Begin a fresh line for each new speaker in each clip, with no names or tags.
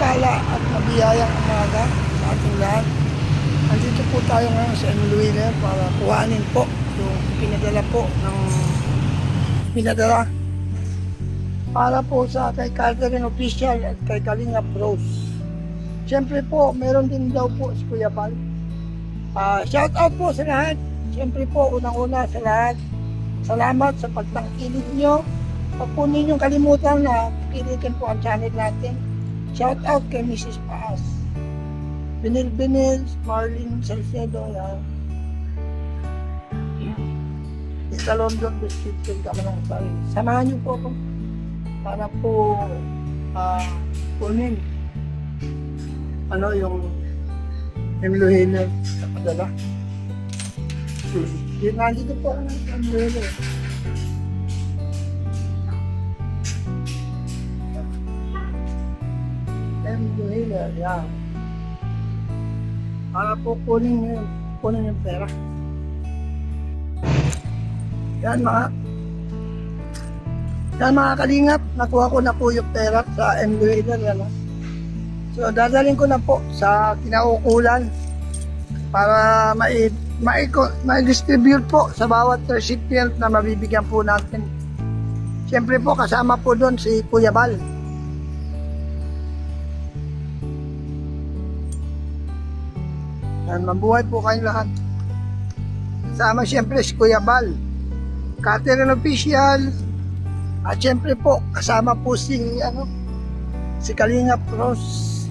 mapagpala at mabiyayang umaga sa ating lahat. Andito po tayo ngayon sa Emluiner para kuhanin po yung pinadala po ng pinadala para po sa kay Catherine Official at kay Kalingap Rose. Siyempre po, meron din daw po si Kuya Bal. Shout out po sa lahat. Siyempre po, unang-una sa lahat, salamat sa pagtangkilik nyo. Huwag po ninyong kalimutan na kilikin po ang channel natin. Shout out kay Mrs. Paas, Binil, Marlene Salcedo, sa London District kami ng Paris. Samahan niyo po ako para po kunin yung Emluiner na padala. Nandito po ang Emluiner. Emluiner, yan. Para po kunin yung pera. Yan mga kalingap, nakuha ko na po yung pera sa Emluiner. So dadalhin ko na po sa kinaukulan para ma-distribute po sa bawat recipient na mabibigyan po natin. Siyempre po kasama po doon si Kuya Bal. Yan, mabuhay po kayong lahat. Kasama siyempre si Kuya Bal, Catherine Official, at siyempre po kasama po si Kalingap Rose.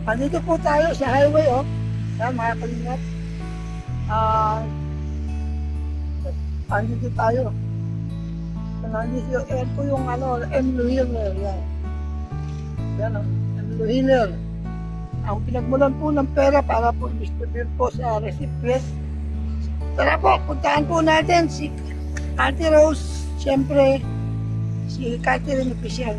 Andito po tayo sa highway, yan mga kalingap. Andito tayo. Yan po yung Emluiner, yan. Yan Emluiner. Ang pinagmulan po ng pera para po distribute po sa recipient. Tara po, puntaan po natin si Ate Rose, siyempre si Catherine Official.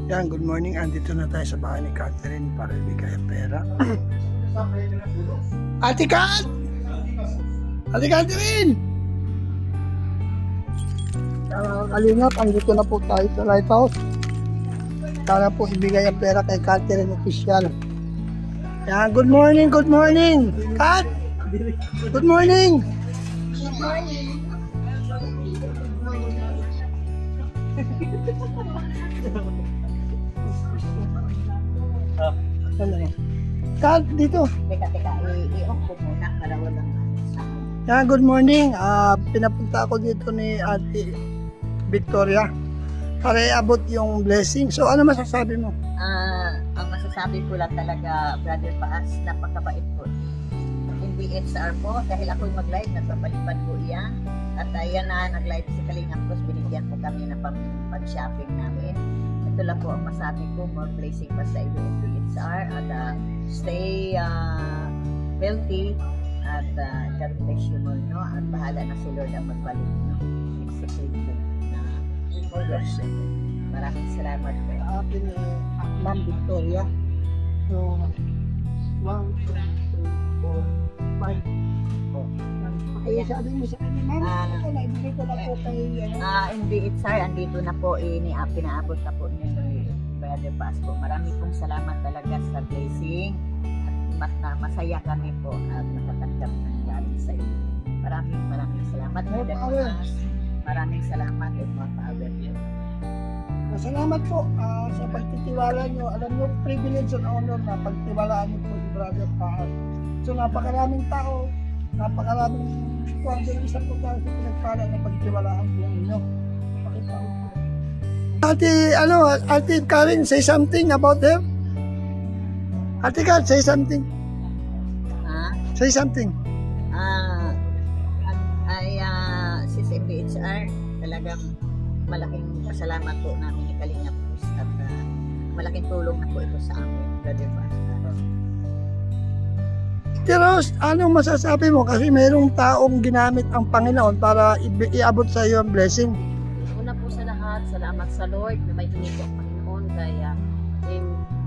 Yan, good morning. Andito na tayo sa bahay ni Catherine para ibigay ang pera. Ate Kat! Ate Catherine! Kalingap, andito na po tayo sa lighthouse. Para po ibigay ang pera kay Catherine Official. Yan, good morning, good morning! Kat! Good morning!
Good morning!
Kat, dito.
Teka, i-off ko muna para walang
Yan, good morning. Pinapunta ako dito ni Ate Victoria para iabot yung blessing. So, ano masasabi mo?
Ang masasabi ko lang talaga, Brother Paas, napakabait po. Hindi SR po, dahil ako'y mag-live, nagpapalipad po iyan. At ayan na, nag-live si Kalingap Rose, binigyan po kami na pag-shopping namin. Ito lang po ang masabi ko, more blessing pa sa iyo and SR. At stay healthy at God bless you more, no? At bahala na si Lord ang magbalik, no? Execute na orders. Maraming salamat po.
Atin Ma'am Victoria. So, 1, 2, 3, 4, 5. Kaya sabi mo sa kanya, ma'am, naibigay ko na po kay
hindi SR, andito na po, pinaabot na po niya ni Brother Paas po. Marami pong salamat talaga sa blessing. At masaya kami po at nakatanggap ng galing sa iyo. Maraming salamat. Maraming salamat at mga power niyo.
Salamat po sa pagtitiwala nyo. Alam nyo, privilege and honor na pagtiwalaan nyo po si Brother Paas. So napakaraming tao, napakaraming isa po tayo sa pinagpala na pagtiwalaan po ninyo. Ate Karen, say something about her. Ate Karen, say something. Say something.
Sis MBHR, talagang malaking pasalamat po namin ni Kalingap Rose at malaking tulong na po ito sa amin, Brother Paas.
Rose, anong masasabi mo? Kasi mayroong taong ginamit ang Panginoon para iabot sa iyo ang blessing.
Una po sa lahat, salamat sa Lord na may hinito ang Panginoon. Kaya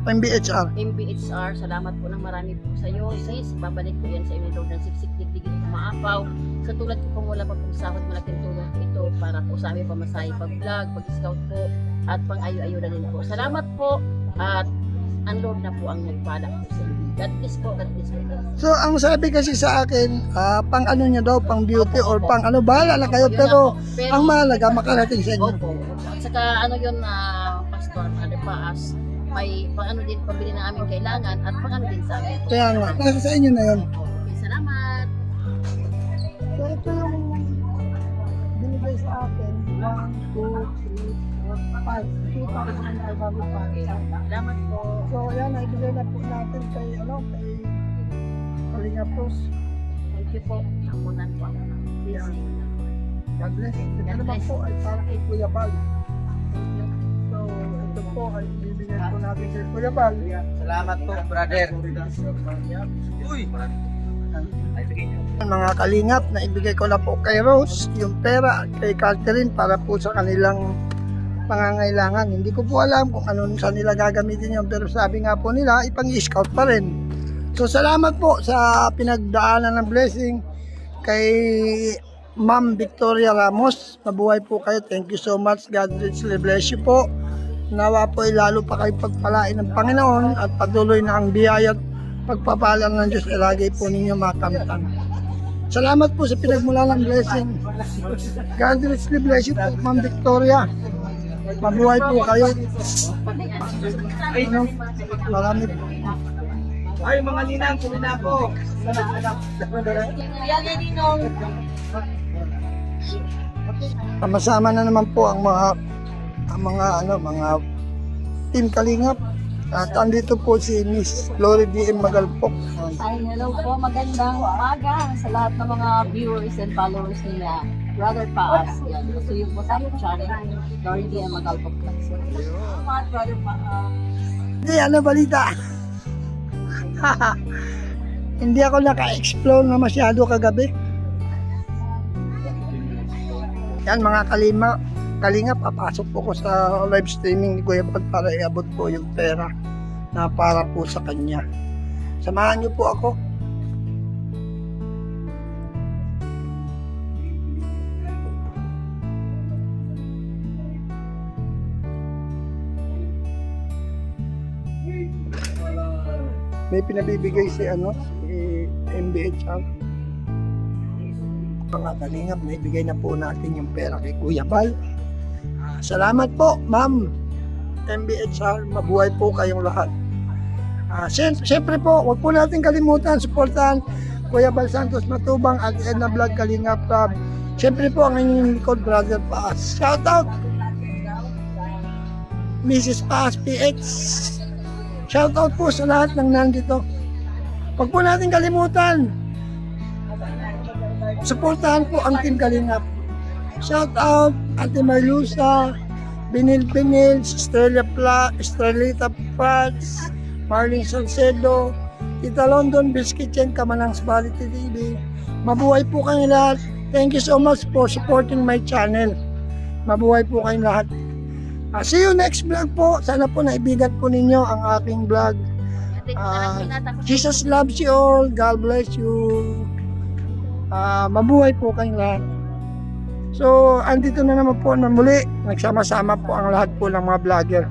MBHR.
MBHR, salamat po ng marami po sa iyo, sis. Babalik ko yan sa inyo daw ng siksik digdigin ng maapaw. Sa tulad ko pong wala pa pong sahod, malaking tulong po ito para po sa aming pamasahe, pag-vlog, pag-scout po, at pang-ayo-ayo na din po. Salamat po, at ang Lord na po ang nagpala po sa inyo. God bless po, God bless po.
So, ang sabi kasi sa akin, pang ano niya daw, pang beauty or pang ano, bahala na kayo.
Yun
Pero,
na po. Pero,
ang mahalaga, makarating sa inyo.
opo. At saka ano yun na pastor, Father Paas, may pang ano din pabili ng aming kailangan at pang ano din sa amin.
Kaya nga, nasa sa inyo na yun.
Okay, salamat.
So, ito yung binigay sa akin. 1, 2, 3, 4, 5. 2,500.
Salamat po.
So, yan, naibigay na po natin kay, kay Kalinga Pros.
Thank you po. Nakunan po ako ng blessing.
God bless. Ito
God
naman
bless.
po ay para kay Kuya Bal.
Thank you.
So, ito po ay bibigyan po natin kay Kuya Bal.
Salamat po, brother. Uy!
Mga kalingap, na ibigay ko na po kay Rose yung pera at kay Catherine para po sa kanilang pangangailangan. Hindi ko po alam kung ano saan nila gagamitin yun, pero sabi nga po nila, ipang-scout pa rin. So salamat po sa pinagdaanan ng blessing kay Ma'am Victoria Ramos. Mabuhay po kayo. Thank you so much. God bless you po. Nawa po ay lalo pa kayo pagpalain ng Panginoon at patuloy na ang biyaya at pagpapalang ng Diyos ay lagi po ninyo makamtan. Salamat po sa pinagmula ng blessing. God bless you po, Ma'am Victoria. Mabuhay po kayo. Marami po.
Ay, mga ninang, kumina po.
Yan na ninong.
Sama-sama na naman po ang mga team Kalingap. At andito po si Miss Glory DM Magalpok.
Ay, hello po. Magandang umaga sa lahat ng mga viewers and followers nila. Brother Paas. Yan. So yung po sa aking channel, Glory DM Magalpok. Salamat, Brother Paas.
Hindi, ano balita? Hindi ako naka-explore na masyado kagabi. Yan mga Kalingap, papasok po ko sa live streaming ni Kuya Bal para iabot po yung pera na para po sa kanya. Samahan niyo po ako. May pinabibigay si MBHR. Mga Kalingap, naibigay na po natin yung pera kay Kuya Bal. Salamat po, Ma'am MBHR. Mabuhay po kayong lahat. Siyempre po, huwag po natin kalimutan, supportahan Kuya Bal Santos Matubang at Edna Vlog Kalingap Club. Siyempre po, ang inyong likod, Brother Paas. Shout out! Mrs. Paas PH. Shout out po sa lahat ng nandito. Huwag po natin kalimutan, supportahan po ang Team Kalingap. Shout out Ate Marlusa, Binil, Estrelita Prats, Marlene Salcedo, Tita London, Biscuit Chen, Kamanang Sbality TV. Mabuhay po kayong lahat. Thank you so much for supporting my channel. Mabuhay po kayong lahat. See you next vlog po. Sana po naibigan po ninyo ang aking vlog. Jesus loves you all. God bless you. Mabuhay po kayong lahat. So, andito na naman po na muli. Nagsama-sama po ang lahat po ng mga vlogger.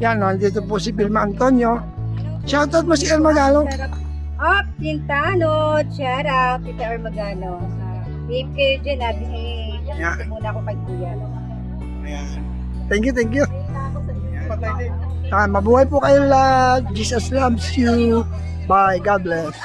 Yan, andito po si Vilma Antonio. Shoutout mo si Ermagalo.
Up, Tintano. Shout out, Tita Ermagano. Team kayo dyan,
Yeah.
muna ako kay Kuya.
Thank you. Mabuhay po kayong lahat. Jesus loves you. Bye. God bless.